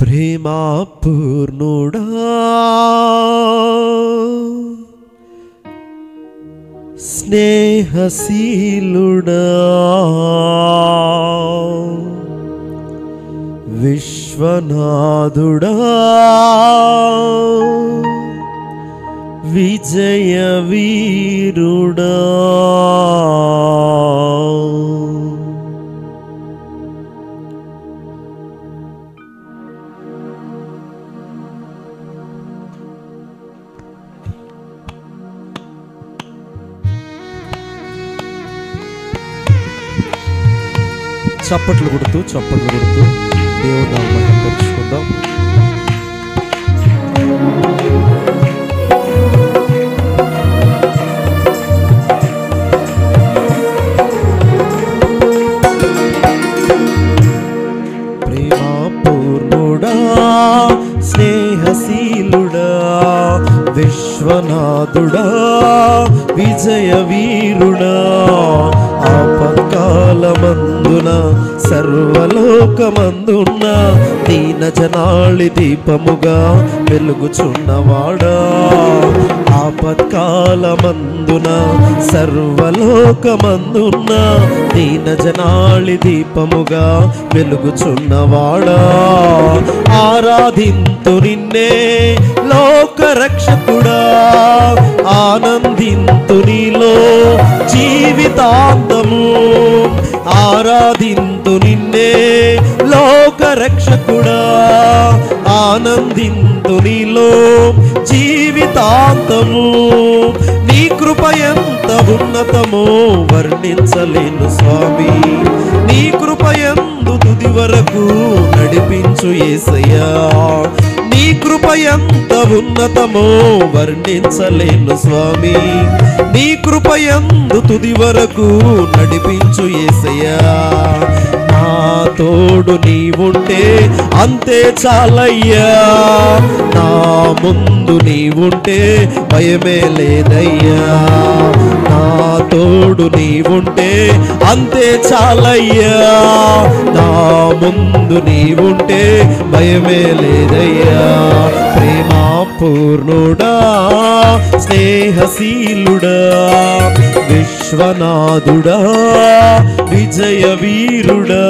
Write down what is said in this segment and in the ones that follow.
ప్రేమా పూర్ణుడా స్నేహశీలుడా విశ్వనాథుడా విజయ వీరుడా చప్పట్లు కొడుతూ దేవుని నామమున పరుచుకుందాం. ప్రేమా పూర్ణుడా స్నేహశీలుడా విశ్వనాథుడా విజయ వీరుడా ఆపత్కాలమందున సర్వలోకమందున్న దీన జనాళి దీపముగా వెలుగుచున్నవాడా ఆపత్కాలమందున సర్వలోకమందున్న దీన జనాళి దీపముగా వెలుగుచున్నవాడా ఆరాధింతు నిన్నే లోకరక్షకుడా ఆనందింతు నీలో జీవితాంతము ఆరాధింతు నిన్నే లోకరక్షకుడా ఆనందింతు నీలో జీవితాంతము నీ కృప ఎంత ఉన్నతమో వర్ణించలేను స్వామి నీ కృప యందు తుది వరకు నడిపించు యేసయ్యా నీ కృప ఎంత ఉన్నతమో వర్ణించలేను స్వామి నీ కృప యందు తుది వరకు నడిపించు యేసయ్యా నా తోడు నీవుంటే అంతే చాలయ్యా నా ముందు నీవుంటే భయమే లేదయ్యా నా తోడు నీవుంటే అంతే చాలయ్యా నా ముందు నీవుంటే భయమే లేదయ్యా ప్రేమా పూర్ణుడా స్నేహశీలుడా విశ్వనాథుడా విజయ వీరుడా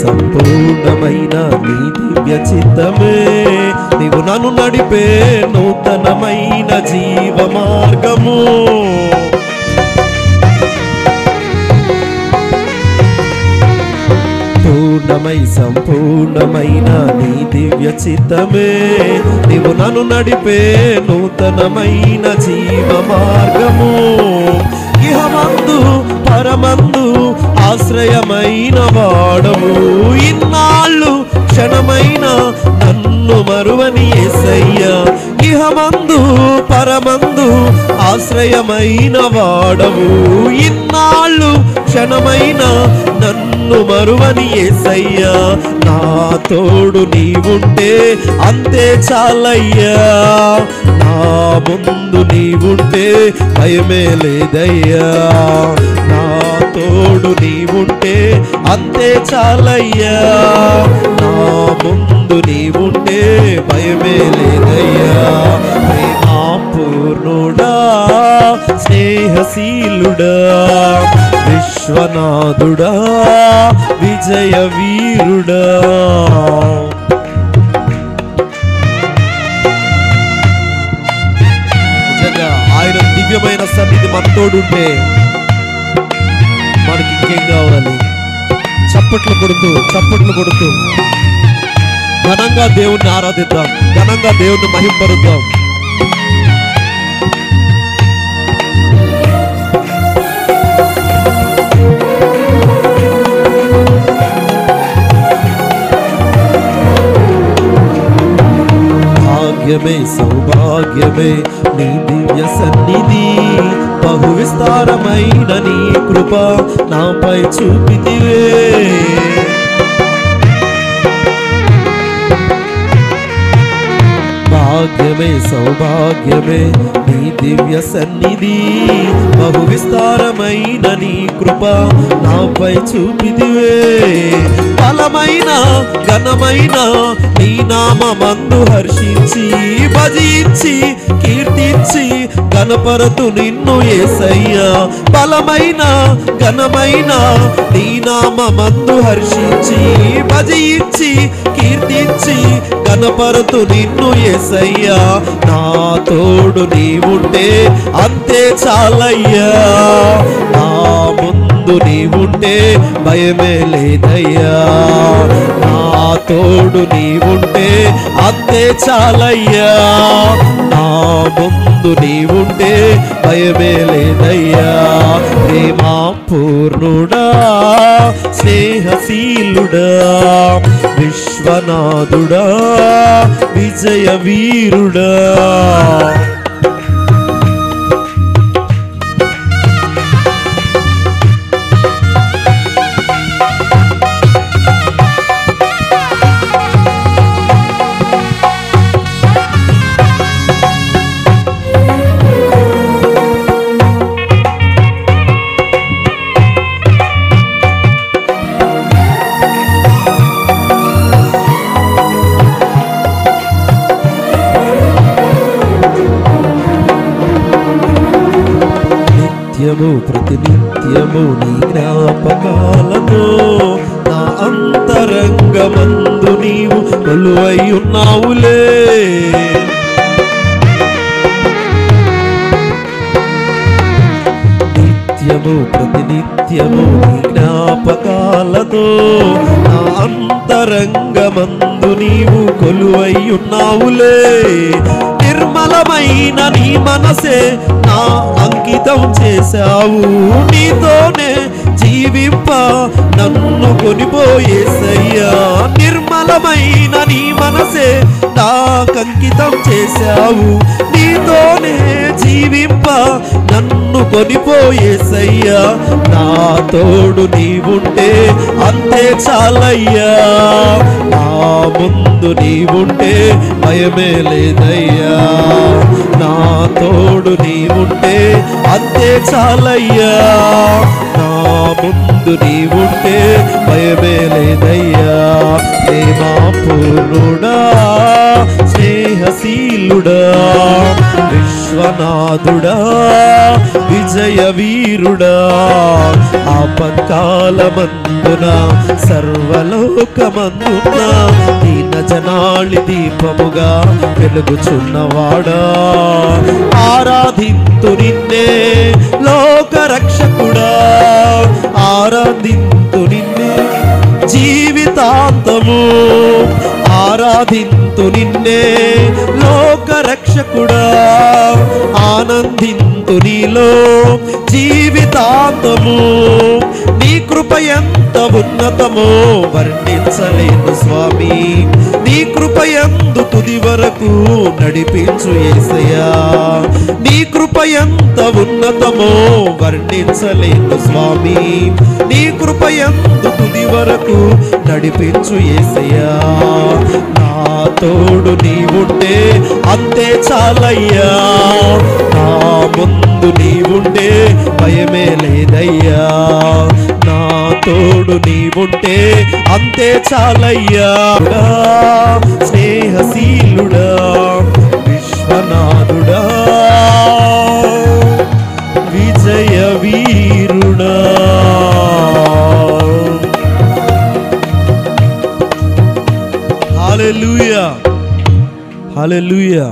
సంపూర్ణమైన నీ దివ్య చిత్తమే నీవు నన్ను నడిపే నూతనమైన జీవ మార్గము సంపూర్ణమైన నీ దివ్య చిత్తమే నీవు నన్ను నడిపే నూతనమైన జీవ మార్గము ఇహమందు పరమందు ఆశ్రయమైన వాడము ఇన్నాళ్ళు క్షణమైన నన్ను మరువని యేసయ్యా ఇహమందు పరమందు ఆశ్రయమైన వాడము ఇన్నాళ్ళు క్షణమైన నన్ను మరువని యేసయ్యా నా తోడు నీవుంటే అంతే చాలయ్యా నా ముందు నీవుంటే భయమే లేదయ్యా నా తోడు నీవుంటే అంతే చాలయ్యా నా ముందు నీవుంటే భయమే లేదయ్యా ప్రేమా పూర్ణుడా స్నేహశీలుడా విశ్వనాథుడా విజయ వీరుడా నిజంగా ఆయన దివ్యమైన సన్నిధి మనతోడుంటే మనకి ఇంకేం కావాలి చప్పట్లు కొడుతూ ఘనంగా దేవుణ్ణి ఆరాధిద్దాం ఘనంగా దేవుణ్ణి మహింపరుద్దాం భాగ్యమే సౌభాగ్యమే నీ దివ్య సన్నిధి, బహు విస్తారమైన నీ కృప నాపై చూపితివే. భాగ్యమే సౌభాగ్యమే నీ దివ్య సన్నిధి, బహు విస్తారమైన నీ కృప నాపై చూపిదివే. బలమైన ఘనమైన నీ నామమందు హర్షించి భజించి కీర్తించి గణపరతు నిన్ను యేసయ్యా. బలమైన ఘనమైన నీ నామమందు హర్షించి భజించి కీర్తించి గణపరతు నిన్ను యేసయ్యా. నా తోడు నీవుంటే అంతే చాలయ్యా, నా ముందు నీవుంటే భయమే లేదయ్యా. నా తోడు నీవుంటే అంతే చాలయ్యా, నా ముందు నీవుంటే భయమే లేదయ్యా. ప్రేమా పూర్ణుడా స్నేహశీలుడా విశ్వనాథుడా విజయ వీరుడా. నిత్యము ప్రతినిత్యము నీ జ్ఞాపకాలతో నా అంతరంగమందు నీవు కొలువై ఉన్నావులే. నిత్యము ప్రతినిత్యము నీ జ్ఞాపకాలతో నా అంతరంగమందు నీవు కొలువై ఉన్నావులే. నిర్మలమైన నీ మనసే నా అంకితం చేశావు, నీతోనే జీవింప నన్ను కొనిపోయేసయ్యా. నిర్మలమైన నీ మనసే నాకంకితం చేశావు, నీతోనే జీవింప నన్ను కొనిపోయేసయ్యా. నా తోడు నీవుంటే అంతే చాలయ్యా, నా ముందు నీవుంటే భయమే లేదయ్యా. నా తోడు నీవుంటే అంతే చాలయ్యా, నా ముందు నీవుంటే భయమే లేదయ్యా. ప్రేమా పూర్ణుడా స్నేహశీలుడా విశ్వనాథుడా విజయ వీరుడా. ఆపత్కాలమందున సర్వలోకమందున దీన జనాళి దీపముగా వెలుగుచున్నవాడా. ఆరాధింతు నిన్నే లోక రక్షకుడా, ఆరాధింతు నిన్నే జీవితాంతము. ఆరాధింతు నిన్నే లోక రక్షకుడా, ఆనందింతు నీలో జీవితాంతము. నీ కృప ఎంత ఉన్నతమో వర్ణించలేను స్వామి, నీ కృప యందు తుది వరకు నడిపించు యేసయ్యా. నీ కృప ఎంత ఉన్నతమో వర్ణించలేను స్వామి, నీ కృప యందు తుది వరకు నడిపించు యేసయ్యా. నా తోడు నీవుంటే అంతే చాలయ్యా, నా ముందు నీవుంటే భయమే లేదయ్యా. నా తోడు నీవుంటే అంతే చాలయ్యా. స్నేహశీలుడా విశ్వనాథుడా విజయ వీరుడా. హల్లెలూయా హల్లెలూయా.